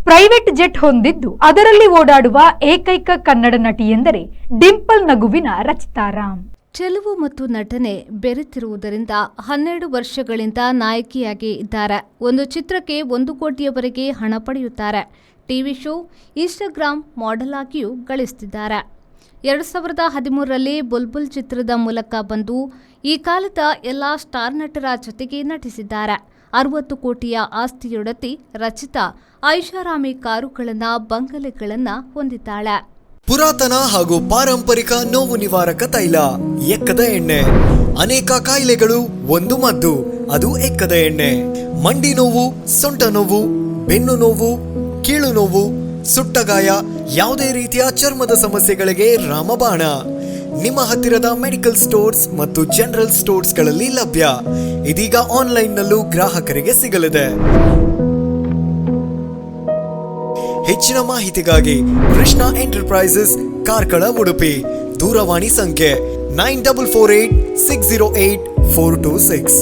Private jet ಹೊಂದಿದ್ದು ಅದರಲ್ಲಿ ಓಡಾಡುವ ಏಕೈಕ ಕನ್ನಡ ನಟಿ ಎಂದರೆ ಡಿಂಪಲ್ ನಗುವಿನ ರಚಿತಾ ರಾಮ್. ಚೆಲುವು ಮತ್ತು ನಟನೆ ಬೆರೆತಿರುವುದರಿಂದ 12 ವರ್ಷಗಳಿಂದ ನಾಯಕಿಯಾಗಿ ಇದ್ದಾರೆ. ಒಂದು ಚಿತ್ರಕ್ಕೆ 1 ಕೋಟಿಯವರೆಗೆ ಹಣ ಪಡೆಯುತ್ತಾರೆ. ಟಿವಿ ಶೋ, ಇನ್ಸ್ಟಾಗ್ರಾಮ್ ಮಾಡೆಲ್ ಆಗಿಯೂ ಗಳಿಸುತ್ತಿದ್ದಾರೆ. 2013ರಲ್ಲಿ ಬುಲ್ಬುಲ್ ಚಿತ್ರದ ಮೂಲಕ ಬಂದು ಈ ಕಾಲದ ಎಲ್ಲ ಸ್ಟಾರ್ ನಟರ ಜೊತೆಗೆ ನಟಿಸಿದ್ದಾರೆ. 60 ಕೋಟಿಯ ಆಸ್ತಿಯೊಡತಿ ರಚಿತಾ ಐಷಾರಾಮಿ ಕಾರುಗಳನ್ನ, ಬಂಗಲೆಗಳನ್ನ ಹೊಂದಿದ್ದಾಳೆ. ಪುರಾತನ ಹಾಗೂ ಪಾರಂಪರಿಕ ನೋವು ನಿವಾರಕ ತೈಲ ಎಕ್ಕದ ಎಣ್ಣೆ. ಅನೇಕ ಕಾಯಿಲೆಗಳು ಒಂದು ಮದ್ದು, ಅದು ಎಕ್ಕದ ಎಣ್ಣೆ. ಮಂಡಿ ನೋವು, ಸೊಂಟ ನೋವು, ಬೆನ್ನು ನೋವು, ಕೀಳು ನೋವು, ಸುಟ್ಟಗಾಯ, ಯಾವುದೇ ರೀತಿಯ ಚರ್ಮದ ಸಮಸ್ಯೆಗಳಿಗೆ ರಾಮಬಾಣ. ನಿಮ್ಮ ಹತ್ತಿರದ ಮೆಡಿಕಲ್ ಸ್ಟೋರ್ಸ್ ಮತ್ತು ಜನರಲ್ ಸ್ಟೋರ್ಸ್ಗಳಲ್ಲಿ ಲಭ್ಯ. ಇದೀಗ ಆನ್ಲೈನ್ನಲ್ಲೂ ಗ್ರಾಹಕರಿಗೆ ಸಿಗಲಿದೆ. ಹೆಚ್ಚಿನ ಮಾಹಿತಿಗಾಗಿ ಕೃಷ್ಣ ಎಂಟರ್ಪ್ರೈಸಸ್, ಕಾರ್ಕಳ, ಉಡುಪಿ. ದೂರವಾಣಿ ಸಂಖ್ಯೆ 9448 608 426.